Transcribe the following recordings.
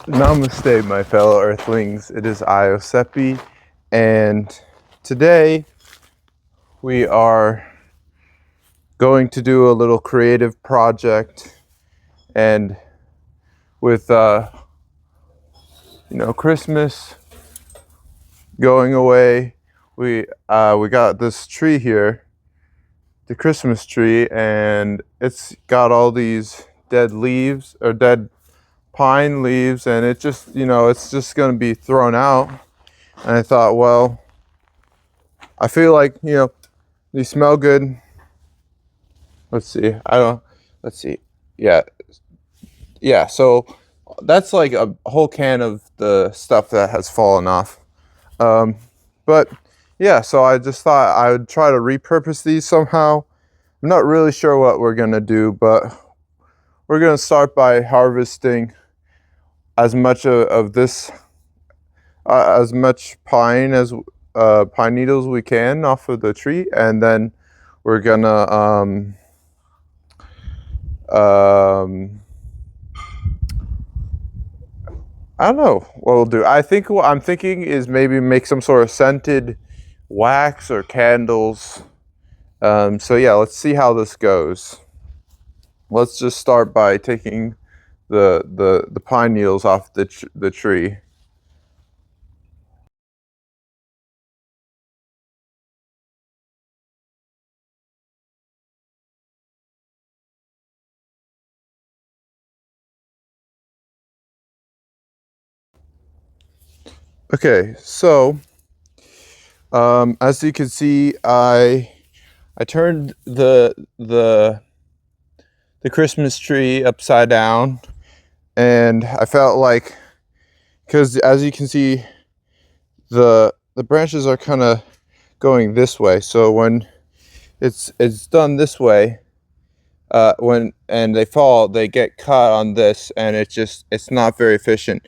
Namaste, my fellow Earthlings. It is Iosepi, and today we are going to do a little creative project. And with Christmas going away, we got this tree here, the Christmas tree, and it's got all these dead leaves or dead pine leaves, and it just it's just going to be thrown out. And I thought, well, I feel like they smell good. Let's see, let's see, yeah, so that's like a whole can of the stuff that has fallen off. But yeah, so I just thought I would try to repurpose these somehow. I'm not really sure what we're gonna do, but we're gonna start by harvesting as much of this, as much pine as pine needles we can off of the tree, and then we're gonna I don't know what we'll do. I think what I'm thinking is maybe make some sort of scented wax or candles. So yeah, let's see how this goes. Let's just start by taking the pine needles off the tree. Okay, so as you can see, I turned the Christmas tree upside down, and I felt like, because as you can see, the branches are kind of going this way. So when it's done this way, when and they fall, they get caught on this, and it's not very efficient.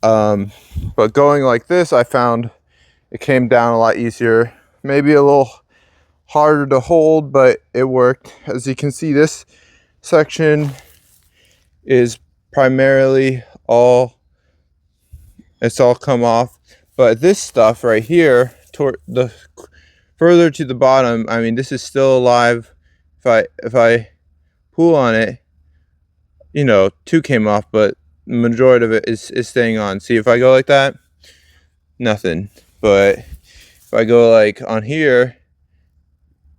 But going like this, I found it came down a lot easier. Maybe a little harder to hold, but it worked. As you can see, this section is primarily it's all come off, but this stuff right here, toward the further to the bottom, I mean, this is still alive. If I pull on it, two came off, but the majority of it is staying on. See, if I go like that, nothing. But if I go like on here,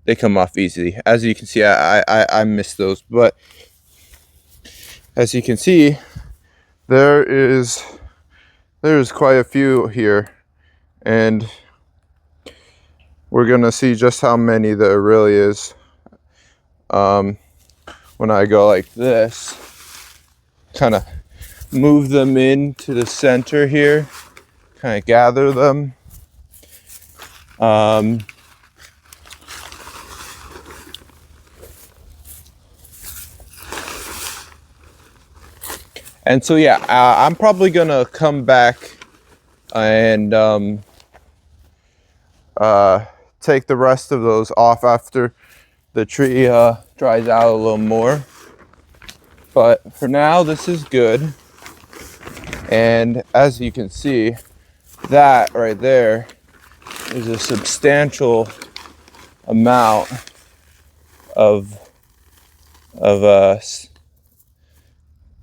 they come off easily. As you can see, I missed those, but as you can see, there's quite a few here, and we're gonna see just how many there really is when I go like this, kind of move them into the center here, kind of gather them. And so yeah, I'm probably gonna come back and take the rest of those off after the tree dries out a little more. But for now, this is good. And as you can see, that right there is a substantial amount of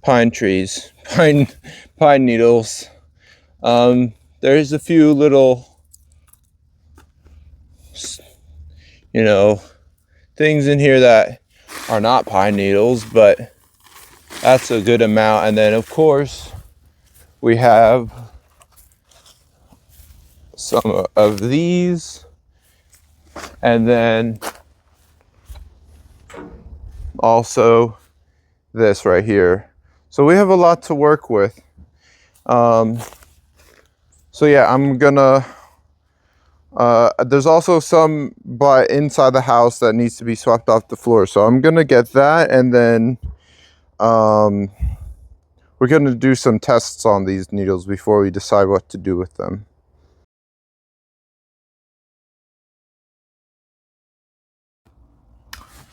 pine trees, pine needles. There's a few little, things in here that are not pine needles, but that's a good amount. And then of course we have some of these, and then also this right here. So we have a lot to work with. So yeah, I'm gonna there's also some but inside the house that needs to be swept off the floor, so I'm gonna get that, and then we're gonna do some tests on these needles before we decide what to do with them.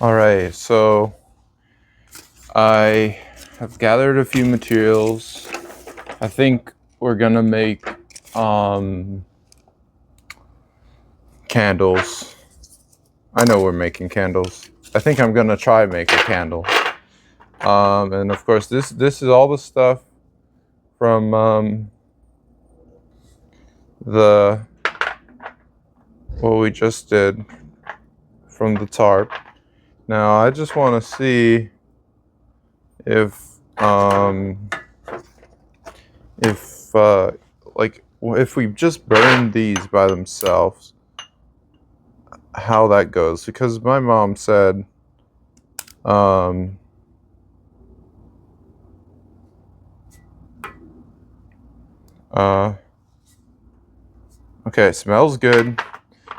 All right, so I have gathered a few materials. I think we're gonna make candles. I know we're making candles. I think I'm gonna try to make a candle. And of course, this is all the stuff from the what we just did from the tarp. Now I just want to see if like if we just burn these by themselves, how that goes, because my mom said okay, smells good.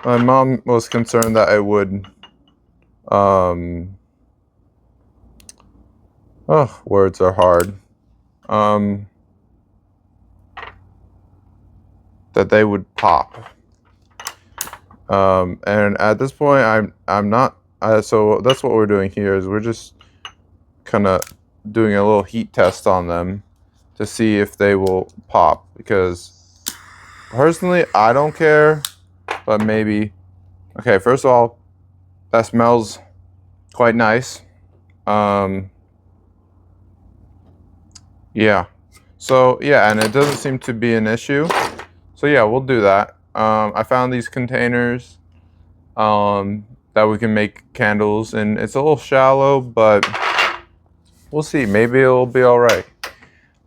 My mom was concerned that it would words are hard. That they would pop. And at this point, I'm not. So that's what we're doing here, is we're just kind of doing a little heat test on them to see if they will pop. Because personally, I don't care, but maybe. Okay, first of all, that smells quite nice. Yeah. So yeah, and it doesn't seem to be an issue. So yeah, we'll do that. I found these containers that we can make candles, and it's a little shallow, but we'll see. Maybe it'll be all right.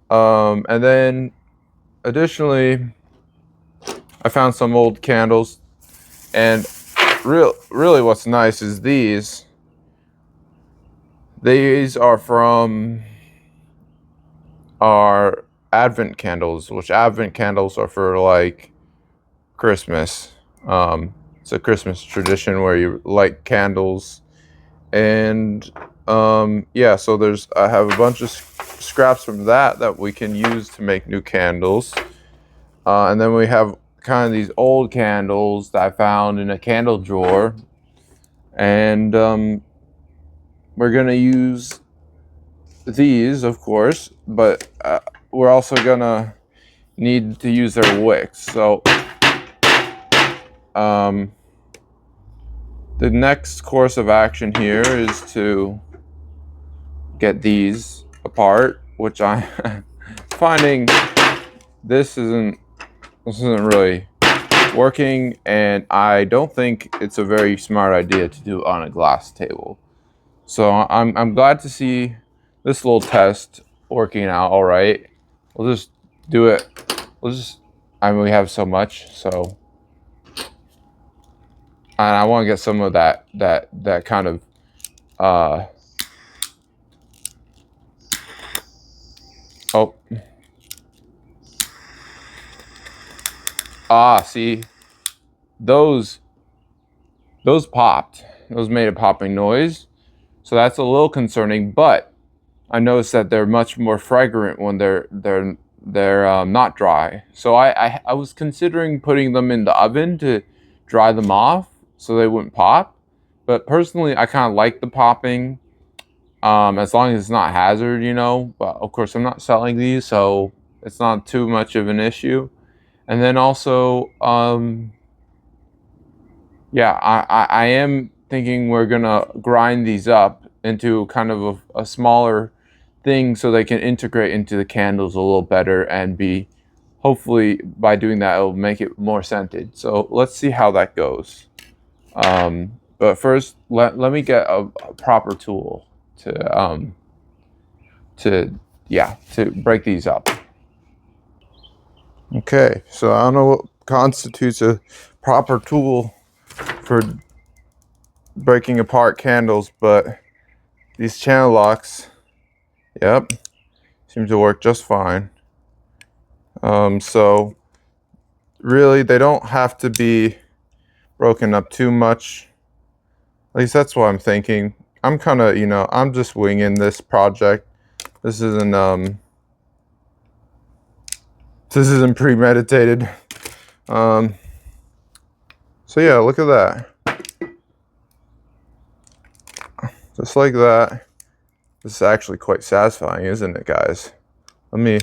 And then additionally, I found some old candles, and really what's nice is these. These are from our Advent candles, which Advent candles are for like Christmas. It's a Christmas tradition where you light candles, and yeah. So I have a bunch of scraps from that we can use to make new candles, and then we have kind of these old candles that I found in a candle drawer, and we're gonna use these, of course, but we're also gonna need to use their wicks. So the next course of action here is to get these apart, which I'm finding this isn't really working, and I don't think it's a very smart idea to do on a glass table. So I'm glad to see this little test working out all right. We'll just do it. I mean, we have so much, so. And I want to get some of that kind of see, those popped. Those made a popping noise, so that's a little concerning. But I noticed that they're much more fragrant when they're not dry. So I was considering putting them in the oven to dry them off so they wouldn't pop. But personally, I kind of like the popping, as long as it's not hazard, you know. But of course, I'm not selling these, so it's not too much of an issue. And then also, yeah, I am thinking we're gonna grind these up into kind of a smaller thing so they can integrate into the candles a little better, and be, hopefully by doing that, it'll make it more scented. So let's see how that goes. But first, let me get a proper tool to break these up. Okay, so I don't know what constitutes a proper tool for breaking apart candles, but these channel locks, yep, seem to work just fine. So really, they don't have to be broken up too much. At least that's what I'm thinking. I'm kind of, I'm just winging this project. This isn't premeditated. So yeah, look at that. Just like that. This is actually quite satisfying, isn't it, guys? Let me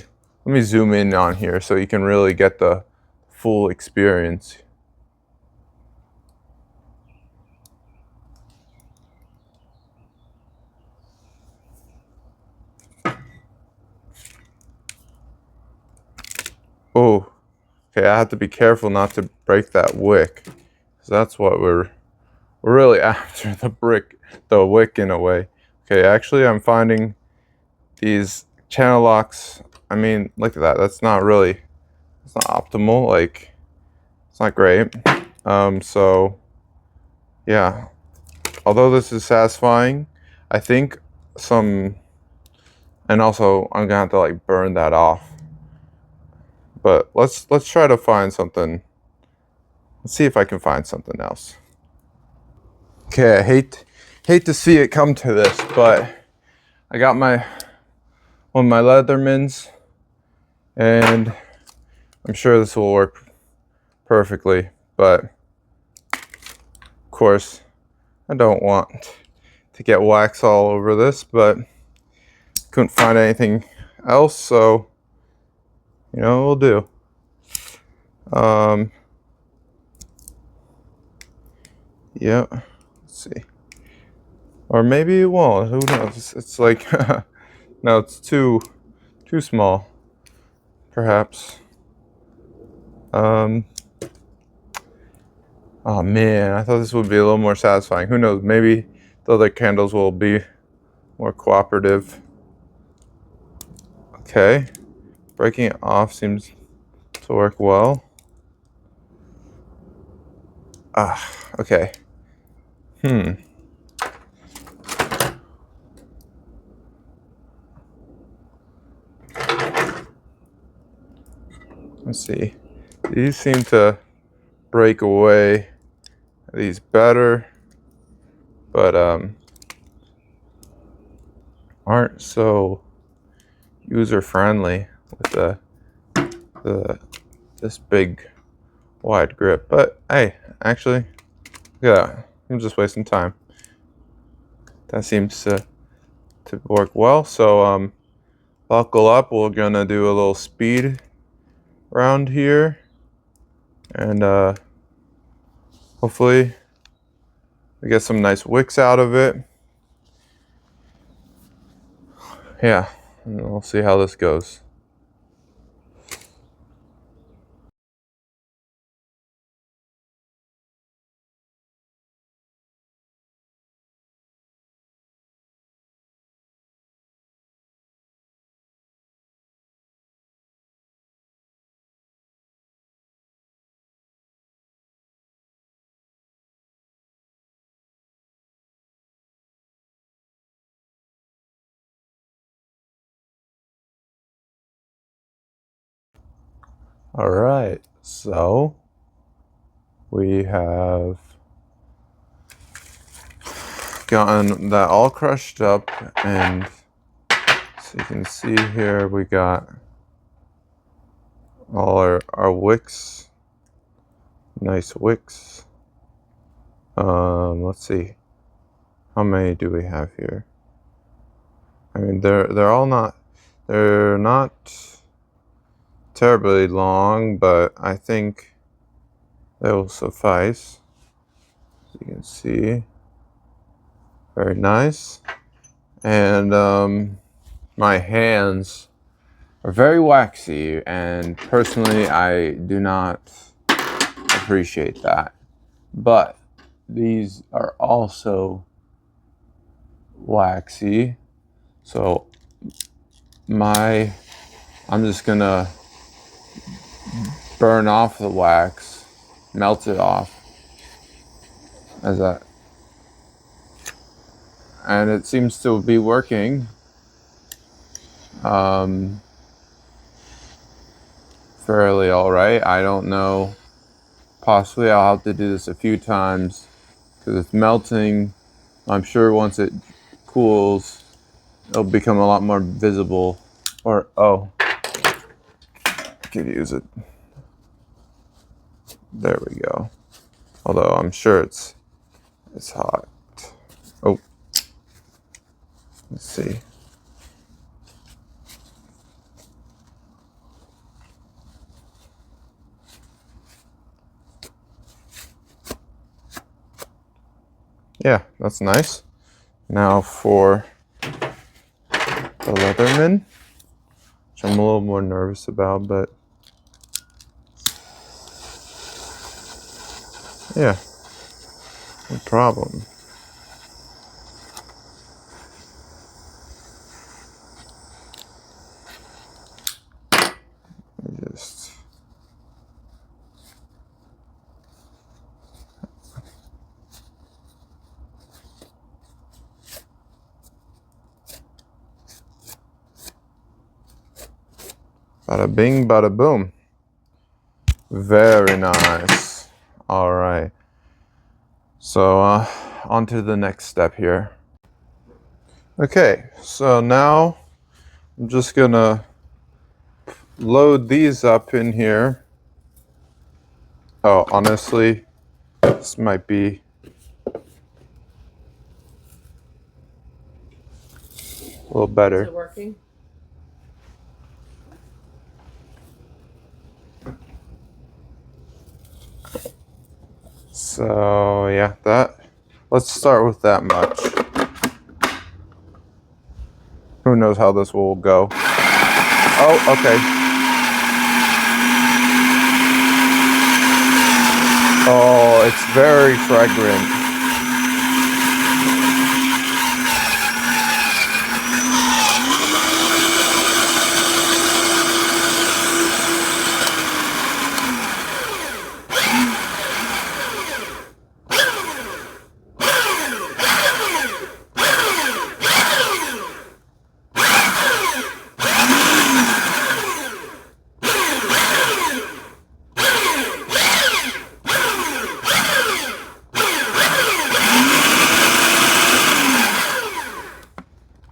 let me zoom in on here so you can really get the full experience. Oh, okay, I have to be careful not to break that wick, because that's what we're really after, the wick in a way. Okay, actually I'm finding these channel locks. I mean, look at that. That's not really, it's not optimal. Like, it's not great. So yeah, although this is satisfying, I think some, and also I'm gonna have to like burn that off. But let's try to find something. Let's see if I can find something else. Okay, I hate to see it come to this, but I got one of my Leathermans, and I'm sure this will work perfectly, but of course I don't want to get wax all over this, but couldn't find anything else, so we'll do. Yeah, let's see. Or maybe it won't, who knows? It's like no, it's too small, perhaps. Oh man, I thought this would be a little more satisfying. Who knows? Maybe the other candles will be more cooperative. Okay, breaking it off seems to work well. Okay. Let's see. These seem to break away these better, but aren't so user friendly with this big wide grip. But hey, actually, yeah, I'm just wasting time. That seems to work well. So buckle up. We're gonna do a little speed round here, and hopefully we get some nice wicks out of it. Yeah, and we'll see how this goes. All right, so we have gotten that all crushed up, and so you can see here we got all our wicks, nice wicks. Let's see, how many do we have here? I mean, they're not terribly long, but I think they will suffice. As you can see, very nice. And my hands are very waxy, and personally I do not appreciate that. But these are also waxy, so I'm just gonna burn off the wax, melt it off as that, and it seems to be working fairly all right. I don't know, possibly I'll have to do this a few times because it's melting. I'm sure once it cools it'll become a lot more visible. Or I could use it. There we go. Although I'm sure it's hot. Oh, let's see. Yeah, that's nice. Now for the Leatherman, which I'm a little more nervous about, but yeah, no problem. Just bada bing, bada boom. Very nice. All right. So on to the next step here. Okay, so now I'm just gonna load these up in here. Oh, honestly, this might be a little better. Is it working? So yeah, let's start with that much. Who knows how this will go. Oh, okay. Oh, it's very fragrant.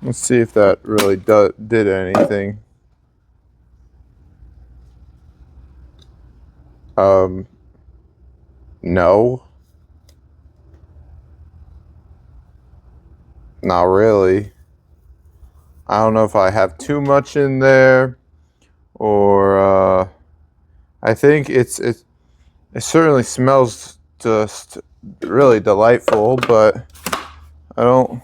Let's see if that really did anything. No. Not really. I don't know if I have too much in there, or I think it certainly smells just really delightful, but I don't.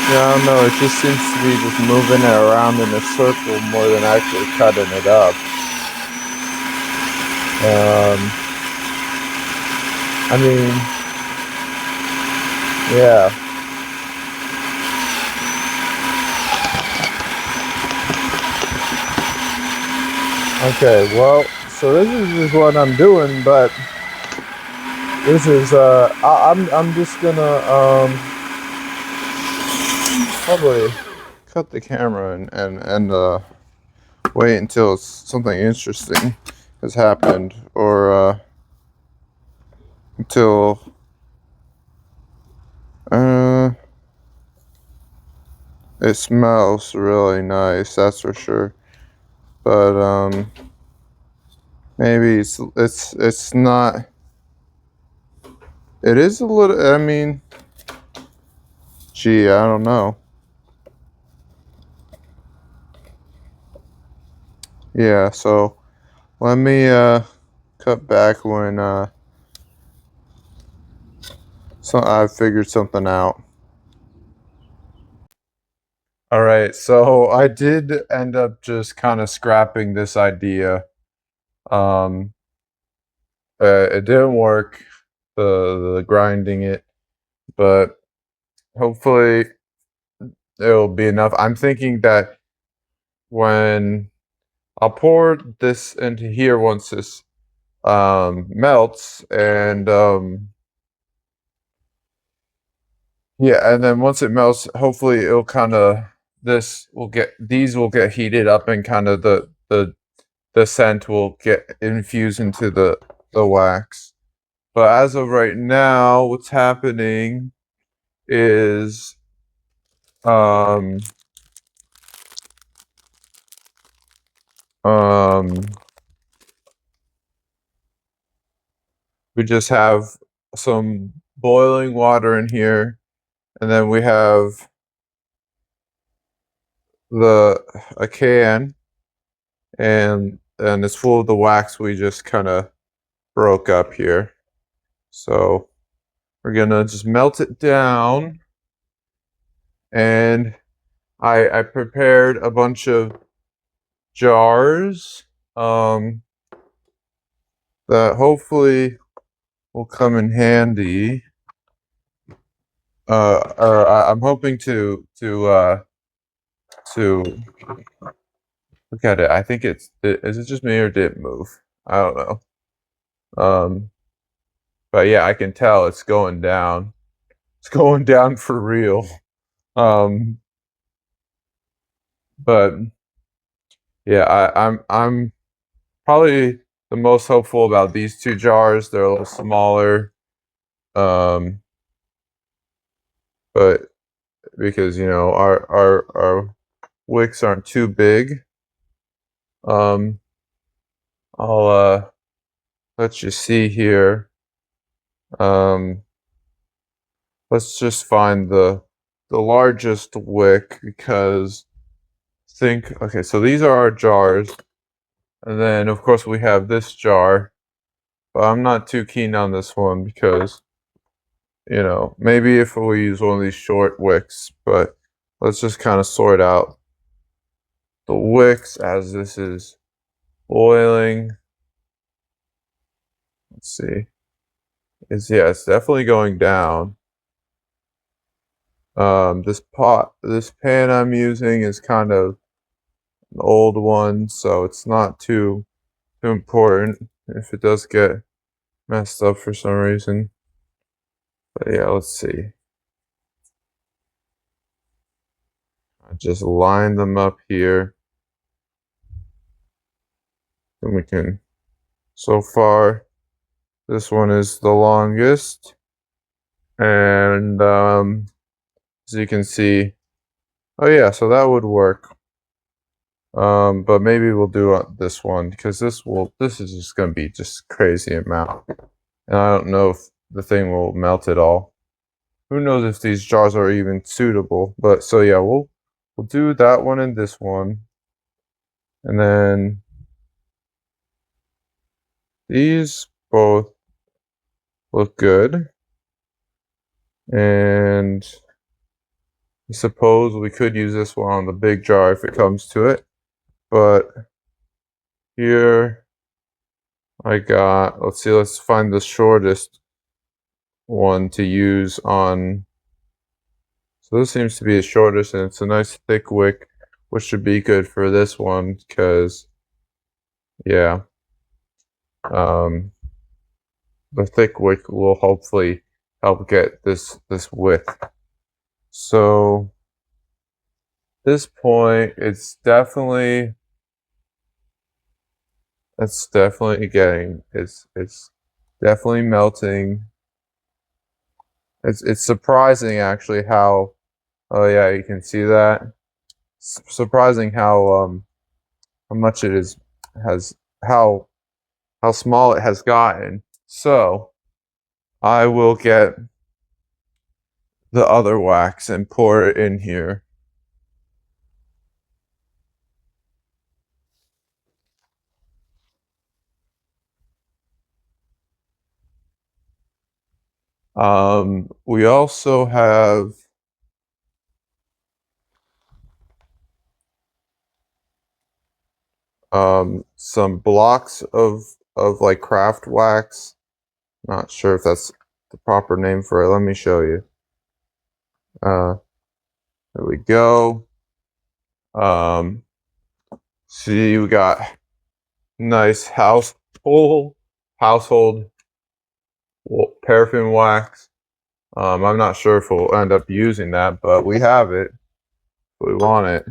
Yeah, I don't know. It just seems to be just moving it around in a circle more than actually cutting it up. I mean, yeah. Okay, well, so this is just what I'm doing, but this is I'm just gonna probably cut the camera and wait until something interesting has happened, or until it smells really nice, that's for sure. But maybe it's not. It is a little. I mean, gee, I don't know. Yeah, so let me cut back when so I figured something out. All right, so I did end up just kind of scrapping this idea. Um, it didn't work, the grinding it, but hopefully it'll be enough. I'm thinking that when I'll pour this into here once this melts, and yeah, and then once it melts, hopefully it'll kind of these will get heated up, and kind of the scent will get infused into the wax. But as of right now, what's happening is um um we just have some boiling water in here, and then we have a can, and and it's full of the wax we just kind of broke up here. So we're gonna just melt it down, and I prepared a bunch of jars that hopefully will come in handy. I'm hoping to look at it. I think is it just me or did it move? I don't know. But yeah, I can tell it's going down. It's going down for real. Um, but yeah, I'm probably the most hopeful about these two jars. They're a little smaller. Um, but because our wicks aren't too big. Um, I'll let you see here. Let's just find the largest wick because okay, so these are our jars, and then of course we have this jar, but I'm not too keen on this one because maybe if we use one of these short wicks, but let's just kind of sort out the wicks as this is boiling. Let's see. It's definitely going down. This pan I'm using is kind of an old one, so it's not too important if it does get messed up for some reason. But yeah, let's see. I just line them up here. Then we can, so far, this one is the longest. And as you can see, oh yeah, so that would work. But maybe we'll do this one because this is just gonna be just crazy amount. And I don't know if the thing will melt at all. Who knows if these jars are even suitable, but so yeah, we'll do that one and this one. And then these both look good. And I suppose we could use this one on the big jar if it comes to it. But here I got, let's see, let's find the shortest one to use on. So this seems to be the shortest, and it's a nice thick wick, which should be good for this one because, yeah, the thick wick will hopefully help get this width. So this point, it's definitely getting it's definitely melting. It's surprising actually how, oh yeah, you can see that. It's surprising how much it has how small it has gotten. So I will get the other wax and pour it in here. We also have some blocks of like craft wax. Not sure if that's the proper name for it. Let me show you. There we go. See, we got nice household paraffin wax. I'm not sure if we'll end up using that, but we have it. We want it.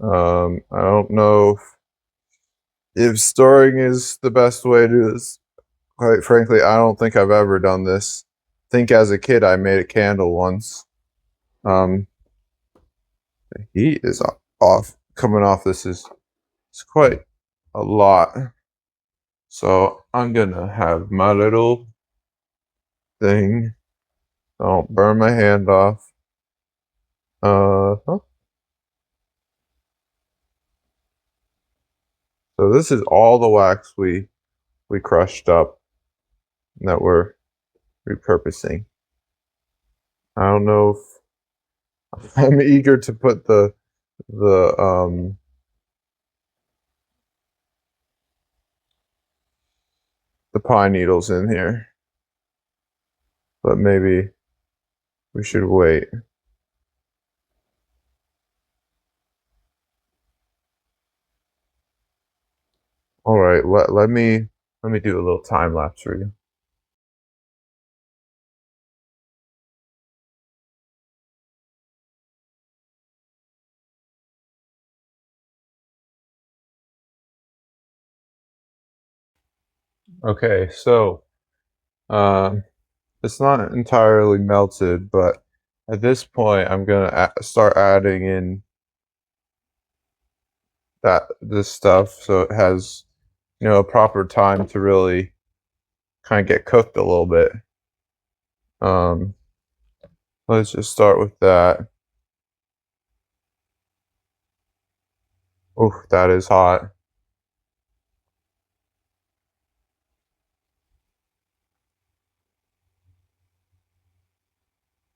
I don't know if storing is the best way to do this. Quite frankly, I don't think I've ever done this. I think as a kid I made a candle once. The heat is coming off. It's quite a lot. So I'm gonna have my little thing. Don't burn my hand off. Huh? So this is all the wax we crushed up that we're repurposing. I don't know if I'm eager to put the pine needles in here, but maybe we should wait. All right, let me do a little time lapse for you. Okay, so um, it's not entirely melted, but at this point, I'm gonna start adding in this stuff so it has a proper time to really kind of get cooked a little bit. Um, let's just start with that. Oh, that is hot.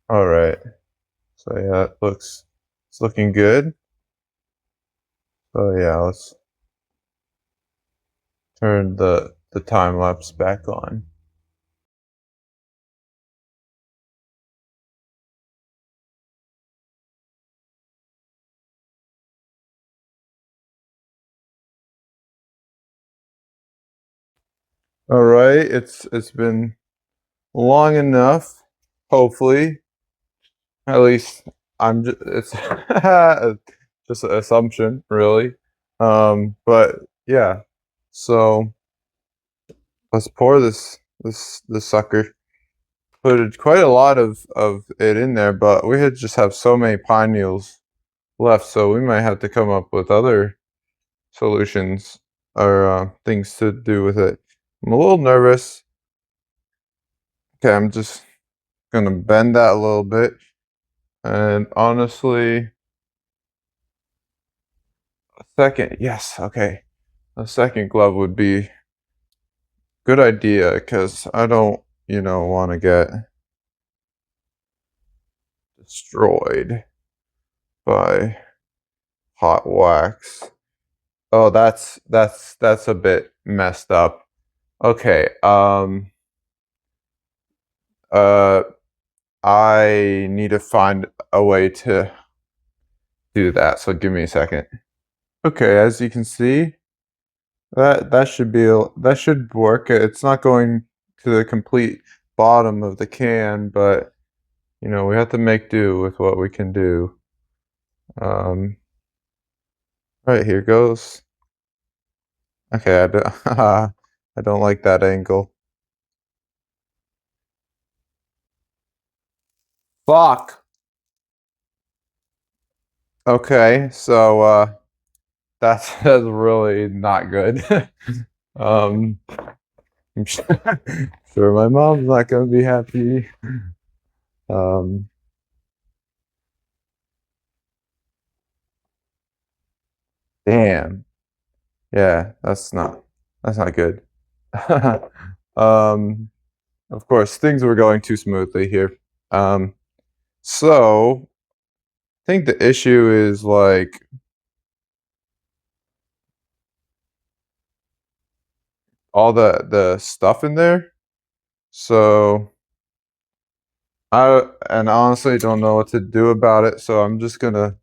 All right. So yeah, it's looking good. So yeah, let's turn the time lapse back on. All right, it's been long enough. Hopefully, at least I'm just it's just an assumption, really. But yeah, so let's pour this sucker. Put quite a lot of it in there, but we had just have so many pine needles left, so we might have to come up with other solutions or things to do with it. I'm a little nervous. Okay, I'm just gonna bend that a little bit, and honestly, a second, yes, okay, a second glove would be good idea because I don't, want to get destroyed by hot wax. Oh, that's a bit messed up. Okay, uh, I need to find a way to do that. So give me a second. Okay, as you can see, that should work. It's not going to the complete bottom of the can, but we have to make do with what we can do. Right, here goes. Okay, I don't like that angle. Fuck. Okay, so that's really not good. um, I'm sure my mom's not gonna be happy. Um, damn. Yeah, that's not good. um, of course, things were going too smoothly here. Um, so I think the issue is like all the stuff in there. So I honestly don't know what to do about it. So I'm just gonna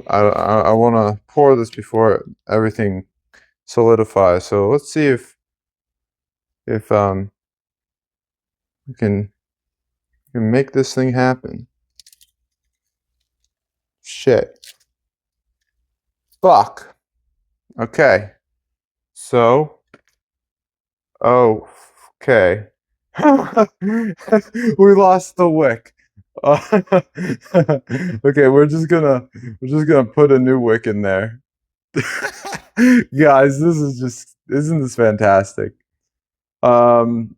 I want to pour this before everything solidifies. So let's see if we can make this thing happen. Shit. Fuck. Okay. So, oh, okay. We lost the wick. Okay, we're just gonna put a new wick in there. Guys, isn't this fantastic? Um,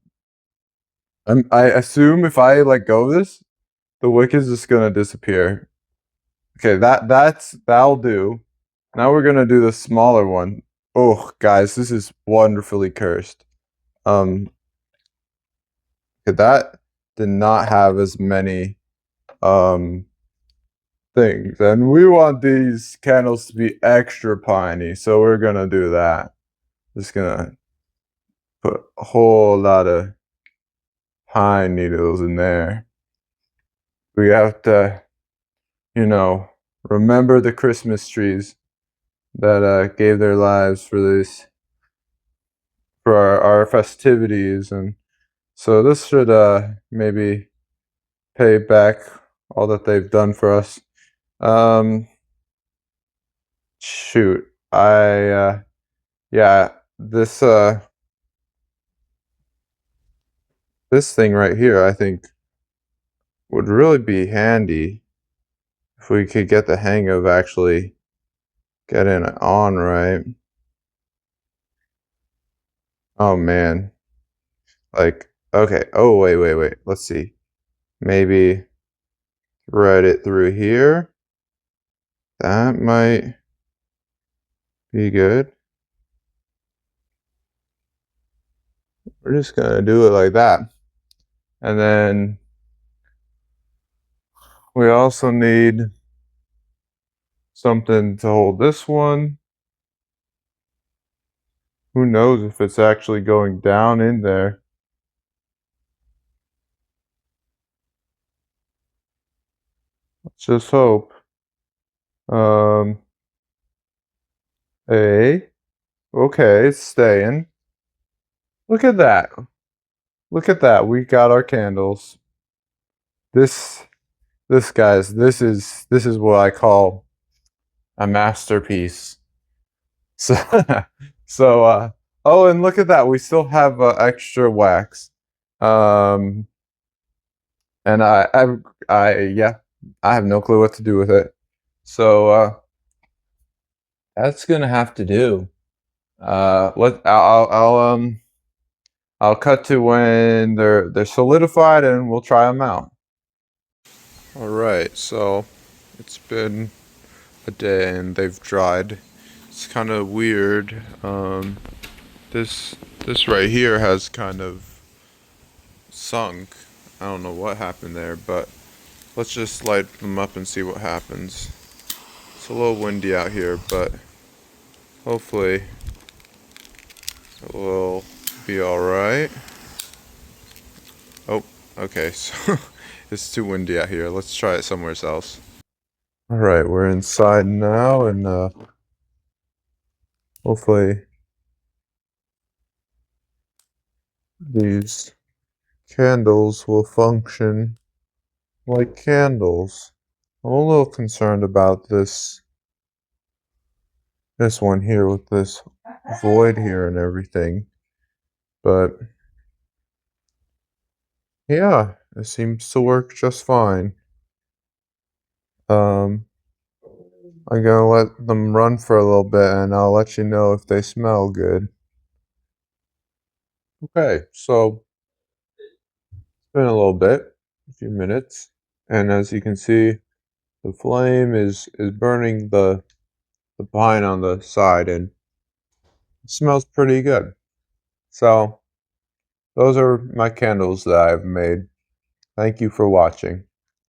I assume if I let go of this, the wick is just gonna disappear. Okay, that'll do. Now we're gonna do the smaller one. Oh, guys, this is wonderfully cursed. Um, that did not have as many um things, and we want these candles to be extra piney, so we're gonna do that. Just gonna put a whole lot of pine needles in there. We have to, you know, remember the Christmas trees that gave their lives for this, for our festivities, and so this should maybe pay back all that they've done for us. Um, shoot, yeah, this thing right here, I think, would really be handy if we could get the hang of actually getting it on right. Oh man, like, okay. Oh wait. Let's see. Maybe thread it through here. That might be good. We're just gonna do it like that. And then we also need something to hold this one. Who knows if it's actually going down in there. Let's just hope. Um, okay, it's staying. Look at that. Look at that. We got our candles. This, guys, this is what I call a masterpiece. So, oh, and look at that. We still have extra wax. Um, and yeah, I have no clue what to do with it. So, that's gonna have to do. I'll cut to when they're solidified, and we'll try them out. All right, so it's been a day and they've dried. It's kind of weird. This right here has kind of sunk. I don't know what happened there, but let's just light them up and see what happens. It's a little windy out here, but hopefully it will be all right. Oh, okay. So it's too windy out here. Let's try it somewhere else. All right, we're inside now, and hopefully these candles will function like candles. I'm a little concerned about this one here with this void here and everything, but yeah, it seems to work just fine. I'm gonna let them run for a little bit, and I'll let you know if they smell good. Okay, so it's been a little bit, a few minutes, and as you can see, the flame is burning the pine on the side, and it smells pretty good. So those are my candles that I've made. Thank you for watching.